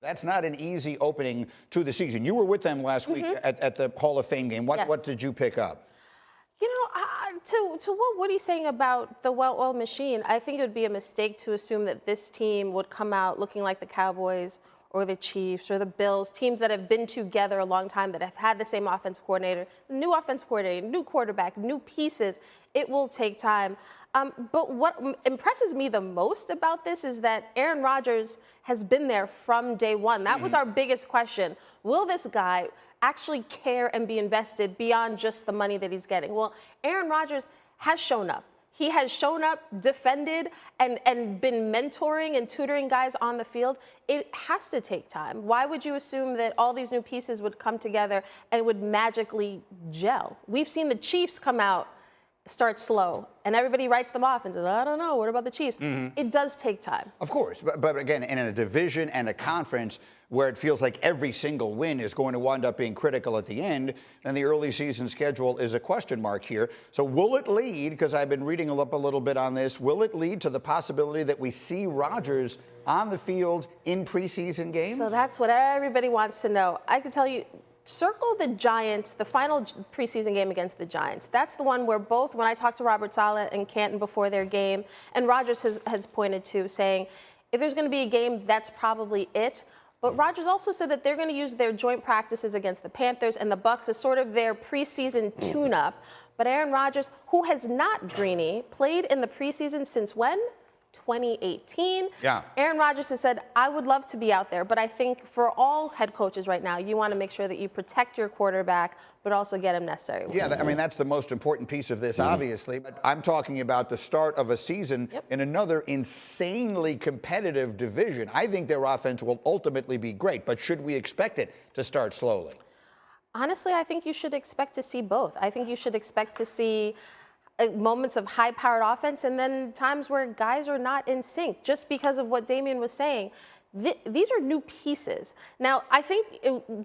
That's not an easy opening to the season. You were with them last week at the Hall of Fame game. What did you pick up? You know, to what Woody's saying about the well-oiled machine, I think it would be a mistake to assume that this team would come out looking like the Cowboys or the Chiefs or the Bills, teams that have been together a long time, that have had the same offensive coordinator, new offensive coordinator, new quarterback, new pieces. It will take time. But what impresses me the most about this is that Aaron Rodgers has been there from day one. That was our biggest question. Will this guy actually care and be invested beyond just the money that he's getting? Well, Aaron Rodgers has shown up. He has shown up, defended, and been mentoring and tutoring guys on the field. It has to take time. Why would you assume that all these new pieces would come together and would magically gel? We've seen the Chiefs come out, start slow, and everybody writes them off and says, I don't know, what about the Chiefs? It does take time. Of course, but again, in a division and a conference where it feels like every single win is going to wind up being critical at the end, and the early season schedule is a question mark here. So will it lead, because I've been reading up a little bit on this, will it lead to the possibility that we see Rodgers on the field in preseason games? So that's what everybody wants to know. I can tell you, circle the Giants, the final preseason game against the Giants. That's the one where both, when I talked to Robert Saleh and Canton before their game, and Rodgers has pointed to saying, if there's going to be a game, that's probably it. But Rodgers also said that they're going to use their joint practices against the Panthers and the Bucs as sort of their preseason tune-up. But Aaron Rodgers, who has not, Greeny, played in the preseason since when? 2018. Yeah. Aaron Rodgers has said, I would love to be out there, but I think for all head coaches right now, you want to make sure that you protect your quarterback, but also get him necessary. Yeah, I mean, that's the most important piece of this, obviously. But I'm talking about the start of a season in another insanely competitive division. I think their offense will ultimately be great, but should we expect it to start slowly? Honestly, I think you should expect to see both. I think you should expect to see moments of high-powered offense and then times where guys are not in sync, just because of what Damien was saying. These are new pieces. Now, I think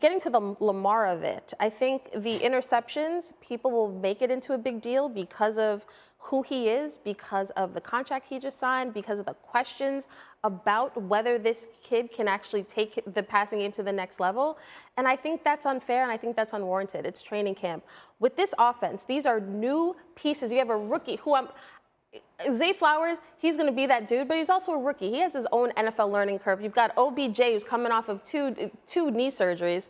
getting to the Lamar of it, I think the interceptions, people will make it into a big deal because of who he is, because of the contract he just signed, because of the questions about whether this kid can actually take the passing game to the next level. And I think that's unfair, and I think that's unwarranted. It's training camp. With this offense, these are new pieces. You have a rookie who Zay Flowers, he's going to be that dude, but he's also a rookie. He has his own NFL learning curve. You've got OBJ, who's coming off of two knee surgeries.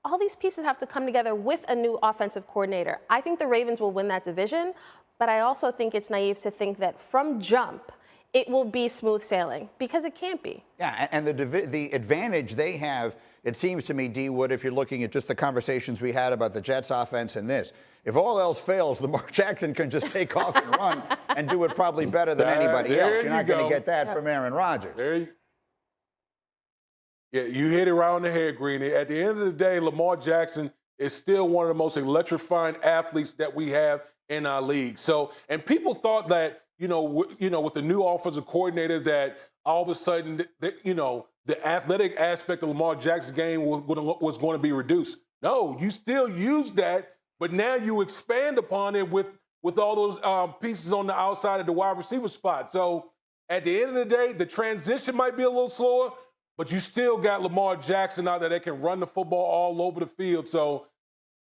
All these pieces have to come together with a new offensive coordinator. I think the Ravens will win that division, but I also think it's naive to think that from jump, it will be smooth sailing, because it can't be. Yeah, and the advantage they have, it seems to me, D. Wood, if you're looking at just the conversations we had about the Jets offense and this, if all else fails, Lamar Jackson can just take off and run and do it probably better than anybody else. You're not going to get that from Aaron Rodgers. Yeah, you hit it right on the head, Greeny. At the end of the day, Lamar Jackson is still one of the most electrifying athletes that we have in our league. So, and people thought that, with the new offensive coordinator, that all of a sudden, the athletic aspect of Lamar Jackson's game was going to be reduced. No, you still use that, but now you expand upon it with all those pieces on the outside of the wide receiver spot. So at the end of the day, the transition might be a little slower, but you still got Lamar Jackson out there that can run the football all over the field. So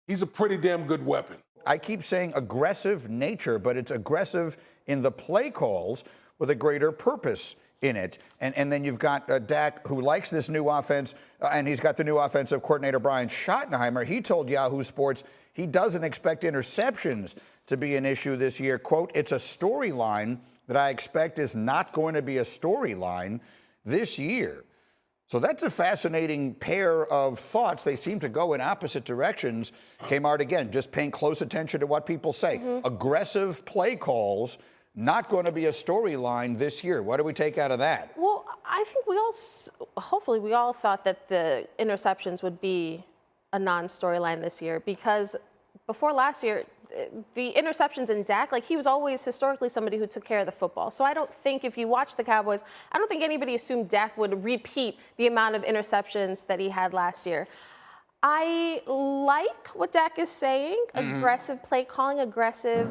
he's a pretty damn good weapon. I keep saying aggressive nature, but it's aggressive in the play calls with a greater purpose in it. And then you've got Dak, who likes this new offense, and he's got the new offensive coordinator, Brian Schottenheimer. He told Yahoo Sports he doesn't expect interceptions to be an issue this year. Quote, it's a storyline that I expect is not going to be a storyline this year. So that's a fascinating pair of thoughts. They seem to go in opposite directions. Kmart, again, just paying close attention to what people say. Aggressive play calls, not going to be a storyline this year. What do we take out of that? Well, I think hopefully we all thought that the interceptions would be a non-storyline this year, because before last year, the interceptions in Dak, he was always historically somebody who took care of the football. So I don't think, if you watch the Cowboys, I don't think anybody assumed Dak would repeat the amount of interceptions that he had last year. I like what Dak is saying, aggressive play calling, aggressive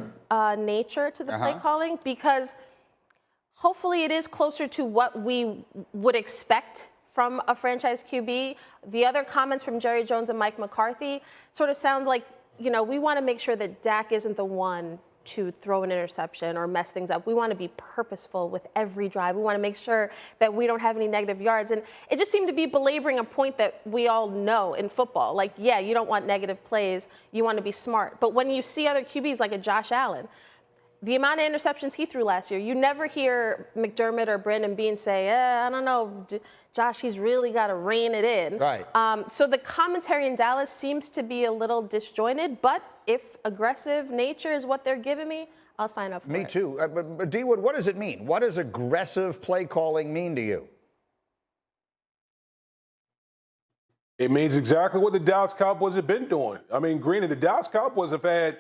nature to the play calling, because hopefully it is closer to what we would expect from a franchise QB. The other comments from Jerry Jones and Mike McCarthy sort of sound like, you know, we want to make sure that Dak isn't the one to throw an interception or mess things up. We want to be purposeful with every drive. We want to make sure that we don't have any negative yards. And it just seemed to be belaboring a point that we all know in football. Like, yeah, you don't want negative plays. You want to be smart. But when you see other QBs like a Josh Allen, the amount of interceptions he threw last year, you never hear McDermott or Brandon Beane say, I don't know, Josh, he's really got to rein it in. Right. So the commentary in Dallas seems to be a little disjointed, but if aggressive nature is what they're giving me, I'll sign up for it. Me too. But D. Wood, what does it mean? What does aggressive play calling mean to you? It means exactly what the Dallas Cowboys have been doing. I mean, Greeny, the Dallas Cowboys have had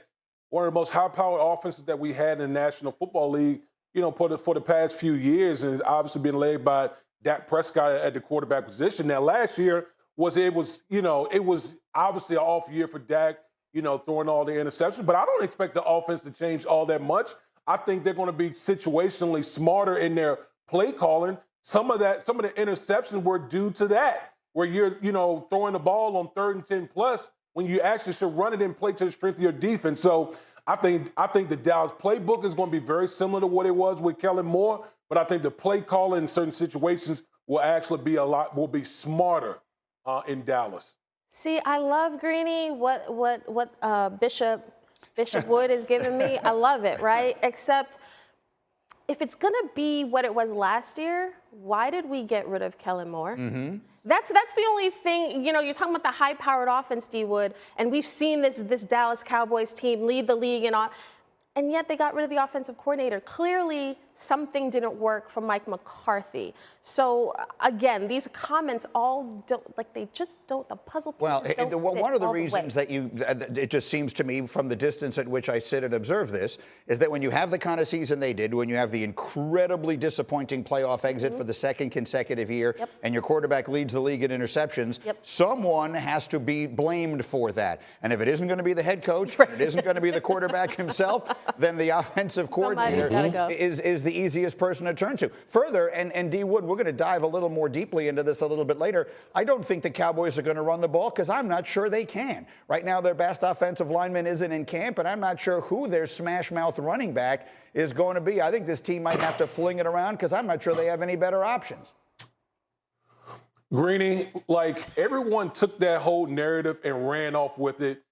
one of the most high-powered offenses that we had in the National Football League, you know, for the past few years, and it's obviously been led by Dak Prescott at the quarterback position. Now, last year it was obviously an off year for Dak, you know, throwing all the interceptions, but I don't expect the offense to change all that much. I think they're going to be situationally smarter in their play calling. Some of the interceptions were due to that, where you're, you know, throwing the ball on 3rd and 10 plus when you actually should run it and play to the strength of your defense. So I think the Dallas playbook is going to be very similar to what it was with Kellen Moore, but I think the play calling in certain situations will actually be smarter in Dallas. See, I love Greeny, what Bishop Wood is giving me. I love it, right? Except if it's going to be what it was last year, why did we get rid of Kellen Moore? Mm-hmm. That's the only thing, you know, you're talking about the high-powered offense, D. Wood, and we've seen this Dallas Cowboys team lead the league and yet they got rid of the offensive coordinator. Clearly, something didn't work for Mike McCarthy. So, again, these comments all don't, like, they just don't, the puzzle pieces don't fit one of the all reasons way. that it just seems to me from the distance at which I sit and observe this is that when you have the kind of season they did, when you have the incredibly disappointing playoff exit for the second consecutive year, and your quarterback leads the league in interceptions, someone has to be blamed for that. And if it isn't going to be the head coach, it isn't going to be the quarterback himself, then the offensive coordinator is the easiest person to turn to. Further, and D. Wood, we're going to dive a little more deeply into this a little bit later. I don't think the Cowboys are going to run the ball because I'm not sure they can. Right now, their best offensive lineman isn't in camp, and I'm not sure who their smash-mouth running back is going to be. I think this team might have to fling it around because I'm not sure they have any better options. Greeny, like, everyone took that whole narrative and ran off with it.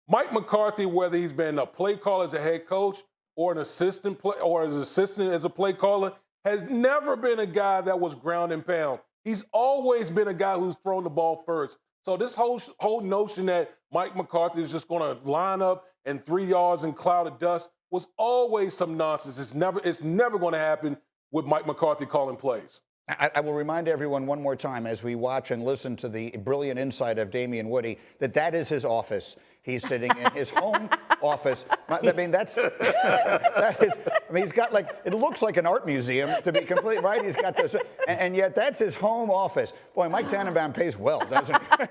Mike McCarthy, whether he's been a play caller as a head coach or an assistant as a play caller, has never been a guy that was ground and pound. He's always been a guy who's thrown the ball first. So this whole notion that Mike McCarthy is just going to line up and 3 yards and cloud of dust was always some nonsense. It's never going to happen with Mike McCarthy calling plays. I will remind everyone one more time as we watch and listen to the brilliant insight of Damien Woody that is his office. He's sitting in his home office. I mean, he's got it looks like an art museum to be complete, right? He's got this, and yet that's his home office. Boy, Mike Tannenbaum pays well, doesn't he?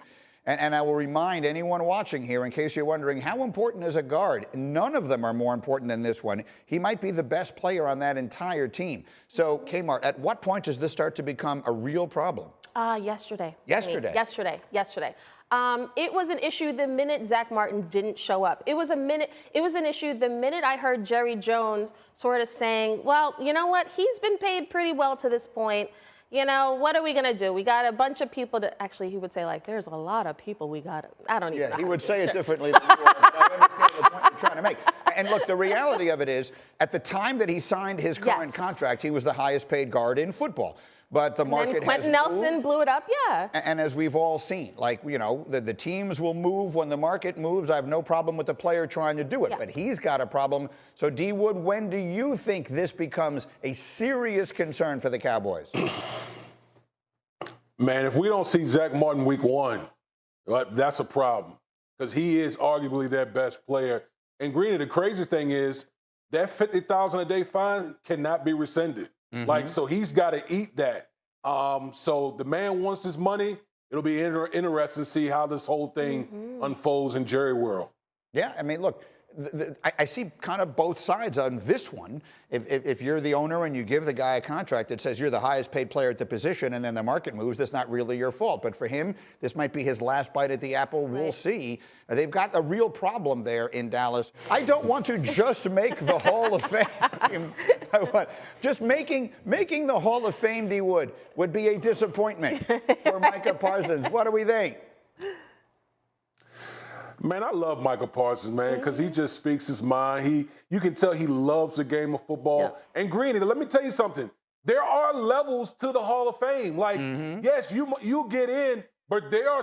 And I will remind anyone watching here, in case you're wondering, how important is a guard? None of them are more important than this one. He might be the best player on that entire team. So, Kmart, at what point does this start to become a real problem? Yesterday. Yesterday? Yesterday. It was an issue the minute Zach Martin didn't show up. It was an issue the minute I heard Jerry Jones sort of saying, well, you know what? He's been paid pretty well to this point. You know, what are we going to do? We got a bunch of people to, actually, he would say, like, there's a lot of people we got. I don't even know. Yeah, he would say it differently than you are, but I understand the point you're trying to make. And look, the reality of it is, at the time that he signed his current contract, he was the highest paid guard in football. But the market has moved. Quentin Nelson blew it up, yeah. And as we've all seen, the teams will move when the market moves. I have no problem with the player trying to do it, but he's got a problem. So, D. Wood, when do you think this becomes a serious concern for the Cowboys? Man, if we don't see Zach Martin week 1, that's a problem because he is arguably their best player. And Greeny, the crazy thing is that $50,000 a day fine cannot be rescinded. Mm-hmm. So he's got to eat that. So the man wants his money. It'll be interesting to see how this whole thing unfolds in Jerry world. Yeah, I mean, look, I see kind of both sides on this one. If you're the owner and you give the guy a contract that says you're the highest paid player at the position and then the market moves, that's not really your fault. But for him, this might be his last bite at the apple. Right. We'll see. They've got a real problem there in Dallas. I don't want to just make the Hall of Fame. Just making the Hall of Fame, D. would be a disappointment for Micah Parsons. What do we think? Man, I love Micah Parsons, man, because he just speaks his mind. You can tell he loves the game of football. Yeah. And Greeny, let me tell you something. There are levels to the Hall of Fame. Like, yes, you get in, but there are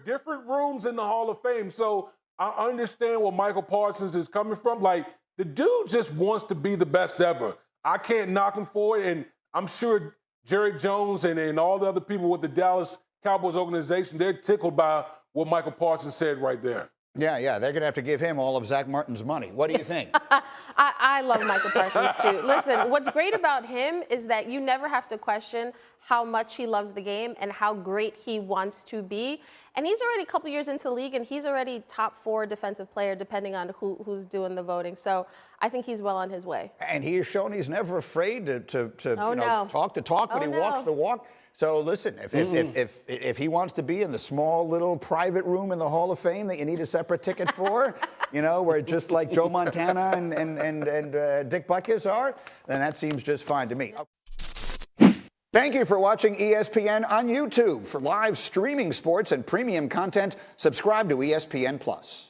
different rooms in the Hall of Fame. So I understand where Michael Parsons is coming from. Like, the dude just wants to be the best ever. I can't knock him for it, and I'm sure Jerry Jones and all the other people with the Dallas Cowboys organization, they're tickled by what Michael Parsons said right there. Yeah, they're going to have to give him all of Zach Martin's money. What do you think? I love Micah Parsons, too. Listen, what's great about him is that you never have to question how much he loves the game and how great he wants to be. And he's already a couple years into the league, and he's already top 4 defensive player, depending on who's doing the voting. So I think he's well on his way. And he has shown he's never afraid to talk the talk, but he walks the walk. So listen, if he wants to be in the small little private room in the Hall of Fame that you need a separate ticket for, where just like Joe Montana and Dick Butkus are, then that seems just fine to me. Thank you for watching ESPN on YouTube. For live streaming sports and premium content, subscribe to ESPN+.